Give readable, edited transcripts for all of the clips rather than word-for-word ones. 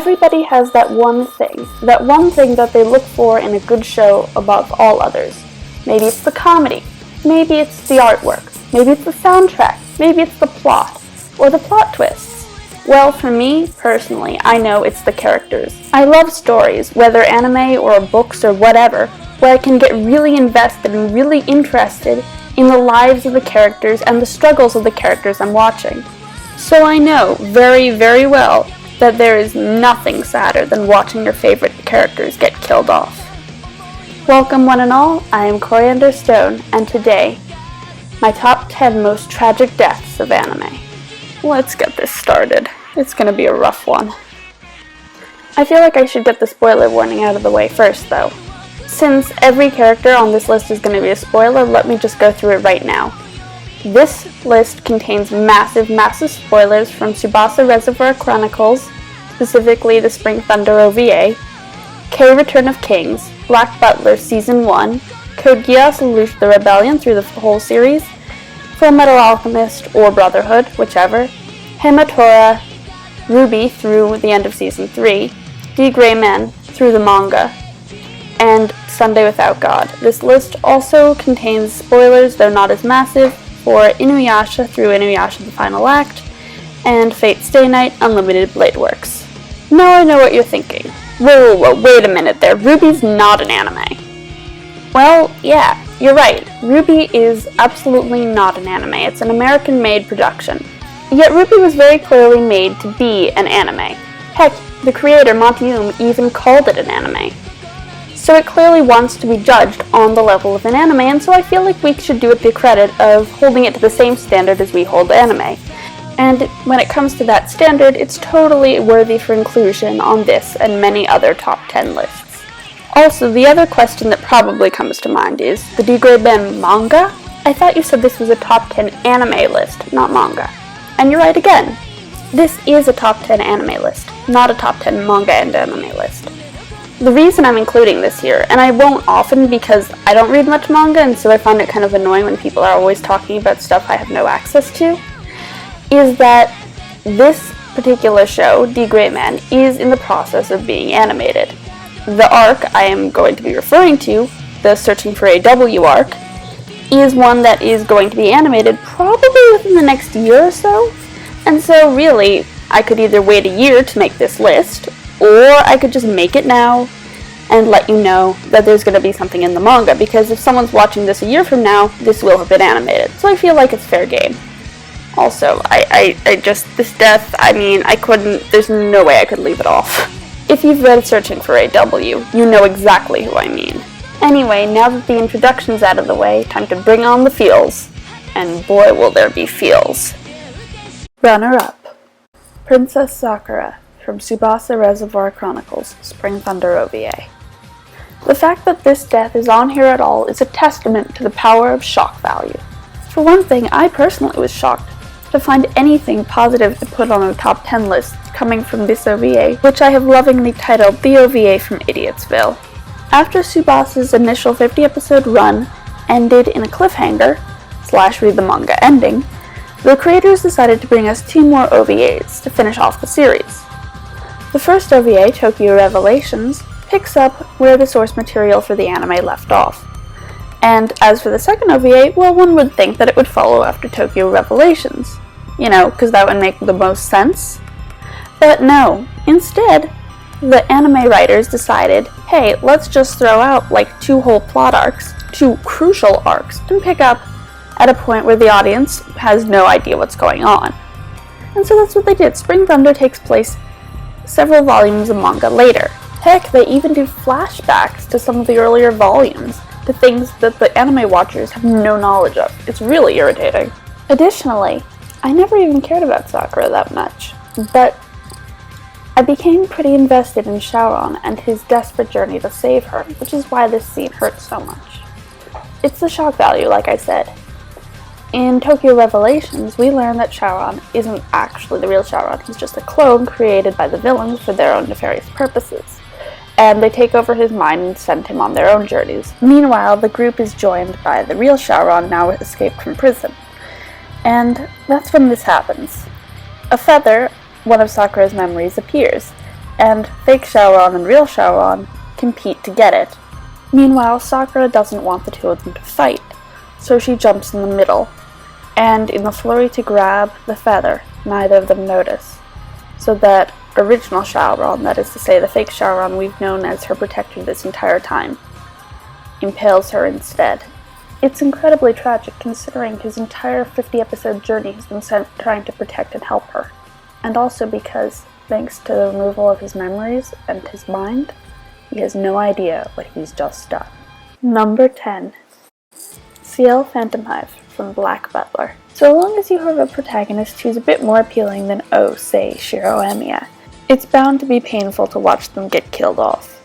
Everybody has that one thing that they look for in a good show above all others. Maybe it's the comedy, maybe it's the artwork, maybe it's the soundtrack, maybe it's the plot, or the plot twists. Well, for me, personally, I know it's the characters. I love stories, whether anime or books or whatever, where I can get really invested and really interested in the lives of the characters and the struggles of the characters I'm watching. So I know very, very well that there is nothing sadder than watching your favorite characters get killed off. Welcome one and all, I am Coriander Stone, and today, my top 10 most tragic deaths of anime. Let's get this started. It's gonna be a rough one. I feel like I should get the spoiler warning out of the way first though. Since every character on this list is gonna be a spoiler, let me just go through it right now. This list contains massive spoilers from Tsubasa Reservoir Chronicles, specifically the Spring Thunder OVA, K Return of Kings, Black Butler Season 1, Code Geass Lelouch the Rebellion through the whole series, Full Metal Alchemist or Brotherhood, whichever, Hamatora, Ruby through the end of Season 3, D. Gray Men through the manga, and Sunday Without God. This list also contains spoilers, though not as massive, for Inuyasha through Inuyasha the Final Act, and Fate Stay Night Unlimited Blade Works. Now I know what you're thinking. Whoa, wait a minute there, Ruby's not an anime. Well, yeah, you're right. Ruby is absolutely not an anime. It's an American-made production. Yet Ruby was very clearly made to be an anime. Heck, the creator, Monty even called it an anime. So it clearly wants to be judged on the level of an anime, and so I feel like we should do it the credit of holding it to the same standard as we hold anime. And when it comes to that standard, it's totally worthy for inclusion on this and many other top 10 lists. Also, the other question that probably comes to mind is, the D. Gray Men manga? I thought you said this was a top 10 anime list, not manga. And you're right again. This is a top 10 anime list, not a top 10 manga and anime list. The reason I'm including this here, and I won't often because I don't read much manga, and so I find it kind of annoying when people are always talking about stuff I have no access to, is that this particular show, D. Gray Men, is in the process of being animated. The arc I am going to be referring to, the Searching for AW arc, is one that is going to be animated probably within the next year or so, and so really, I could either wait a year to make this list, or I could just make it now and let you know that there's going to be something in the manga, because if someone's watching this a year from now, this will have been animated. So I feel like it's fair game. Also, this death, there's no way I could leave it off. If you've read Searching for AW, you know exactly who I mean. Anyway, now that the introduction's out of the way, time to bring on the feels. And boy will there be feels. Runner-up, Princess Sakura, from Tsubasa Reservoir Chronicles, Spring Thunder OVA. The fact that this death is on here at all is a testament to the power of shock value. For one thing, I personally was shocked to find anything positive to put on a top 10 list coming from this OVA, which I have lovingly titled The OVA from Idiotsville. After Tsubasa's initial 50-episode run ended in a cliffhanger, / read the manga ending, the creators decided to bring us 2 more OVAs to finish off the series. The first OVA, Tokyo Revelations, picks up where the source material for the anime left off. And as for the second OVA, well, one would think that it would follow after Tokyo Revelations. Because that would make the most sense. But no, instead, the anime writers decided, hey, let's just throw out like 2 whole plot arcs, 2 crucial arcs, and pick up at a point where the audience has no idea what's going on. And so that's what they did. Spring Thunder takes place several volumes of manga later. Heck, they even do flashbacks to some of the earlier volumes, to things that the anime watchers have no knowledge of. It's really irritating. Additionally, I never even cared about Sakura that much, but I became pretty invested in Shaoran and his desperate journey to save her, which is why this scene hurts so much. It's the shock value, like I said. In Tokyo Revelations, we learn that Shaoran isn't actually the real Shaoran. He's just a clone created by the villains for their own nefarious purposes, and they take over his mind and send him on their own journeys. Meanwhile, the group is joined by the real Shaoran, now escaped from prison. And that's when this happens. A feather, one of Sakura's memories, appears, and fake Shaoran and real Shaoran compete to get it. Meanwhile, Sakura doesn't want the two of them to fight, so she jumps in the middle, and in the flurry to grab the feather, neither of them notice, so that original Shaoran, that is to say the fake Shaoran we've known as her protector this entire time, impales her instead. It's incredibly tragic considering his entire 50-episode journey has been spent trying to protect and help her, and also because, thanks to the removal of his memories and his mind, he has no idea what he's just done. Number 10. CL Phantom Hive from Black Butler. So long as you have a protagonist who's a bit more appealing than, say, Shiro Emiya, it's bound to be painful to watch them get killed off.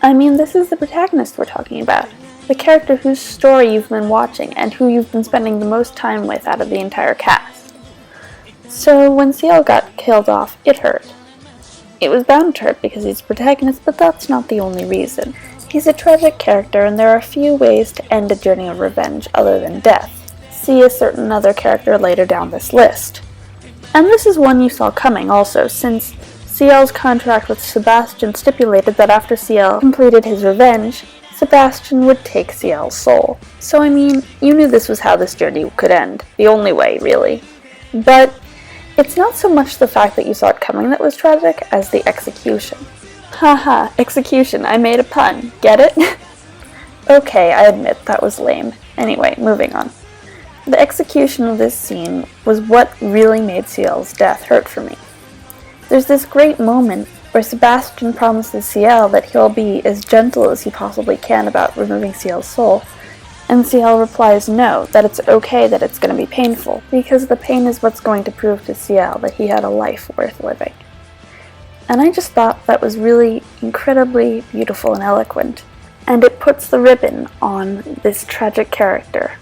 I mean, this is the protagonist we're talking about. The character whose story you've been watching and who you've been spending the most time with out of the entire cast. So when CL got killed off, it hurt. It was bound to hurt because he's the protagonist, but that's not the only reason. He's a tragic character, and there are few ways to end a journey of revenge other than death. See a certain other character later down this list. And this is one you saw coming also, since CL's contract with Sebastian stipulated that after CL completed his revenge, Sebastian would take CL's soul. So I mean, you knew this was how this journey could end. The only way, really. But it's not so much the fact that you saw it coming that was tragic, as the execution. Haha, execution, I made a pun. Get it? Okay, I admit, that was lame. Anyway, moving on. The execution of this scene was what really made CL's death hurt for me. There's this great moment where Sebastian promises CL that he'll be as gentle as he possibly can about removing CL's soul, and CL replies no, that it's okay that it's going to be painful, because the pain is what's going to prove to CL that he had a life worth living. And I just thought that was really incredibly beautiful and eloquent, and it puts the ribbon on this tragic character,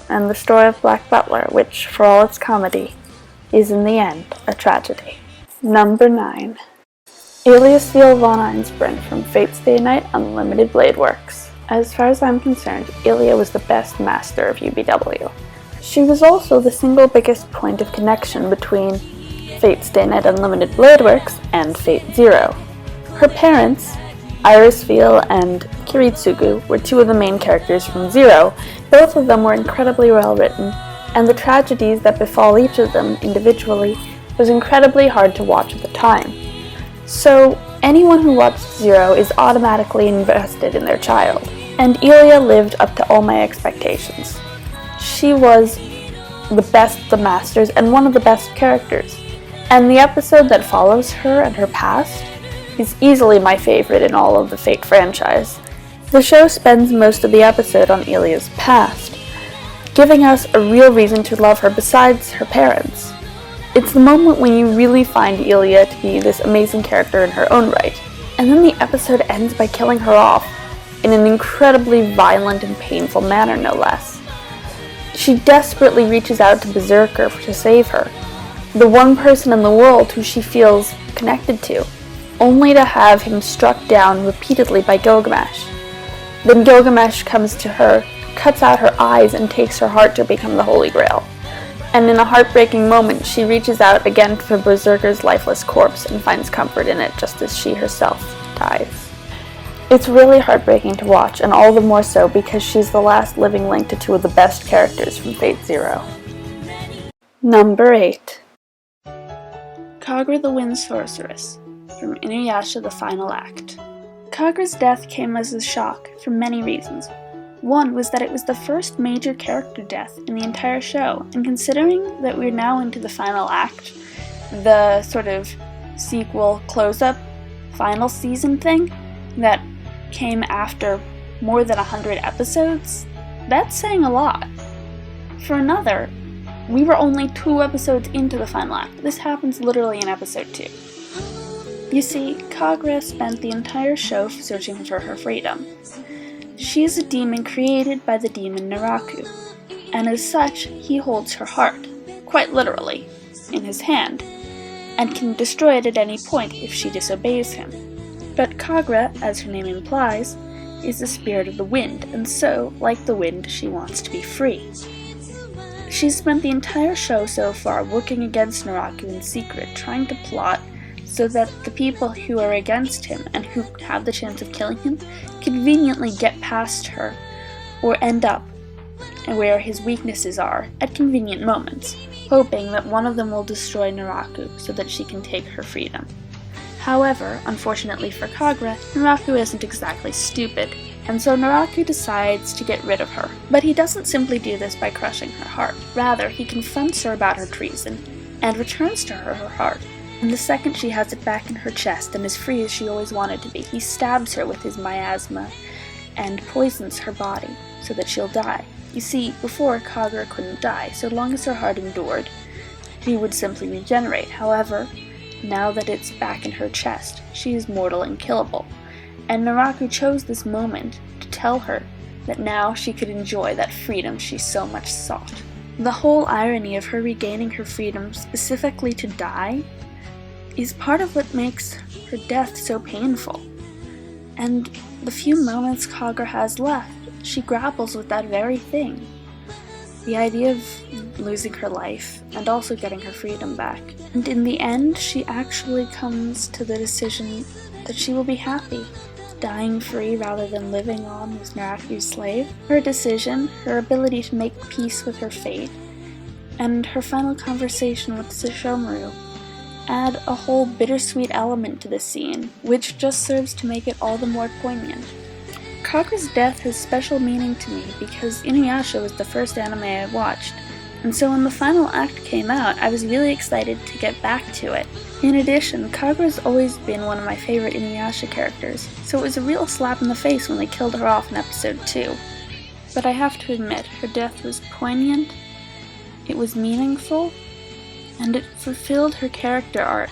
and the story of Black Butler, which, for all its comedy, is in the end a tragedy. Number 9. Elias Veal von Einsbrunn from Fate Stay Night Unlimited Blade Works. As far as I'm concerned, Ilia was the best master of UBW. She was also the single biggest point of connection between Fate Stay Night Unlimited Blade Works and Fate Zero. Her parents, Iris Veal and Kiritsugu, were two of the main characters from Zero. Both of them were incredibly well written, and the tragedies that befall each of them individually was incredibly hard to watch at the time. So anyone who watched Zero is automatically invested in their child, and Ilia lived up to all my expectations. She was the best of the masters and one of the best characters, and the episode that follows her and her past is easily my favorite in all of the Fate franchise. The show spends most of the episode on Ilia's past, giving us a real reason to love her besides her parents. It's the moment when you really find Ilia to be this amazing character in her own right, and then the episode ends by killing her off, in an incredibly violent and painful manner, no less. She desperately reaches out to Berserker to save her, the one person in the world who she feels connected to, only to have him struck down repeatedly by Gilgamesh. Then Gilgamesh comes to her, cuts out her eyes, and takes her heart to become the Holy Grail. And in a heartbreaking moment, she reaches out again for Berserker's lifeless corpse and finds comfort in it just as she herself dies. It's really heartbreaking to watch, and all the more so because she's the last living link to two of the best characters from Fate Zero. Number 8. Kagura the Wind Sorceress from Inuyasha the Final Act. Kagura's death came as a shock for many reasons. One was that it was the first major character death in the entire show, and considering that we're now into the final act, the sort of sequel close-up final season thing that came after more than 100 episodes, that's saying a lot. For another, we were only 2 episodes into the final act. This happens literally in episode 2. You see, Kagura spent the entire show searching for her freedom. She is a demon created by the demon Naraku, and as such, he holds her heart, quite literally, in his hand, and can destroy it at any point if she disobeys him. But Kagura, as her name implies, is the spirit of the wind, and so, like the wind, she wants to be free. She's spent the entire show so far working against Naraku in secret, trying to plot so that the people who are against him and who have the chance of killing him conveniently get past her or end up where his weaknesses are at convenient moments, hoping that one of them will destroy Naraku so that she can take her freedom. However, unfortunately for Kagura, Naraku isn't exactly stupid, and so Naraku decides to get rid of her. But he doesn't simply do this by crushing her heart. Rather, he confronts her about her treason, and returns to her heart. And the second she has it back in her chest and as free as she always wanted to be, he stabs her with his miasma and poisons her body so that she'll die. You see, before, Kagura couldn't die. So long as her heart endured, she would simply regenerate. However, now that it's back in her chest, she is mortal and killable. And Naraku chose this moment to tell her that now she could enjoy that freedom she so much sought. The whole irony of her regaining her freedom specifically to die is part of what makes her death so painful. And the few moments Kagura has left, she grapples with that very thing. The idea of losing her life and also getting her freedom back. And in the end, she actually comes to the decision that she will be happy, dying free rather than living on as Naraku's slave. Her decision, her ability to make peace with her fate, and her final conversation with Sesshomaru add a whole bittersweet element to the scene, which just serves to make it all the more poignant. Kagura's death has special meaning to me because Inuyasha was the first anime I watched, and so when the final act came out, I was really excited to get back to it. In addition, Kagura's always been one of my favorite Inuyasha characters, so it was a real slap in the face when they killed her off in episode 2. But I have to admit, her death was poignant, it was meaningful, and it fulfilled her character arc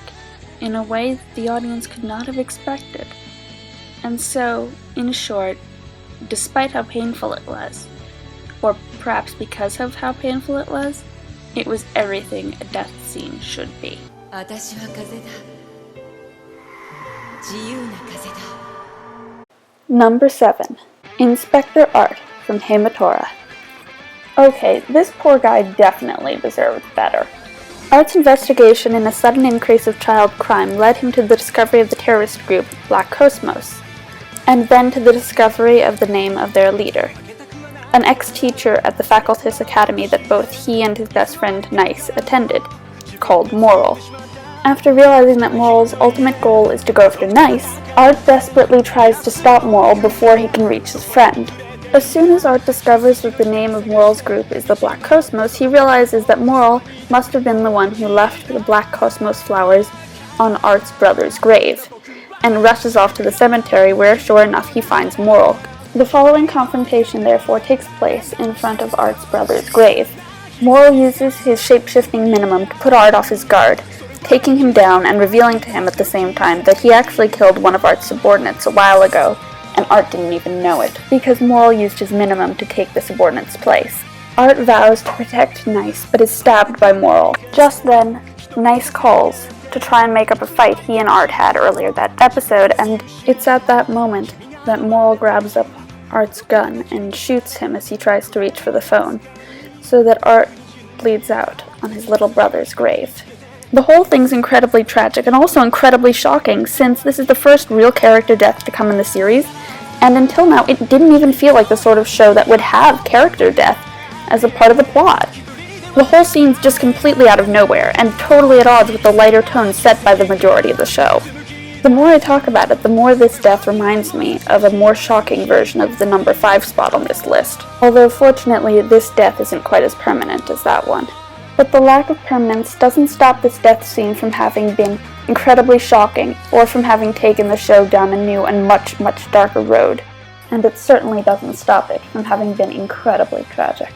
in a way that the audience could not have expected. And so, in short, despite how painful it was, or perhaps because of how painful it was everything a death scene should be. Number 7. Inspector Art from Hamatora. Okay, this poor guy definitely deserved better. Art's investigation in a sudden increase of child crime led him to the discovery of the terrorist group Black Cosmos, and then to the discovery of the name of their leader, an ex-teacher at the Facultas Academy that both he and his best friend Nice attended, called Moral. After realizing that Moral's ultimate goal is to go after Nice, Art desperately tries to stop Moral before he can reach his friend. As soon as Art discovers that the name of Moral's group is the Black Cosmos, he realizes that Moral must have been the one who left the Black Cosmos flowers on Art's brother's grave, and rushes off to the cemetery where, sure enough, he finds Moral. The following confrontation therefore takes place in front of Art's brother's grave. Moral uses his shape-shifting minimum to put Art off his guard, taking him down and revealing to him at the same time that he actually killed one of Art's subordinates a while ago, and Art didn't even know it, because Moral used his minimum to take the subordinate's place. Art vows to protect Nice, but is stabbed by Moral. Just then, Nice calls to try and make up a fight he and Art had earlier that episode, and it's at that moment that Moral grabs up Art's gun and shoots him as he tries to reach for the phone, so that Art bleeds out on his little brother's grave. The whole thing's incredibly tragic and also incredibly shocking, since this is the first real character death to come in the series, and until now it didn't even feel like the sort of show that would have character death as a part of the plot. The whole scene's just completely out of nowhere, and totally at odds with the lighter tone set by the majority of the show. The more I talk about it, the more this death reminds me of a more shocking version of the number 5 spot on this list, although fortunately this death isn't quite as permanent as that one. But the lack of permanence doesn't stop this death scene from having been incredibly shocking, or from having taken the show down a new and much, much darker road, and it certainly doesn't stop it from having been incredibly tragic.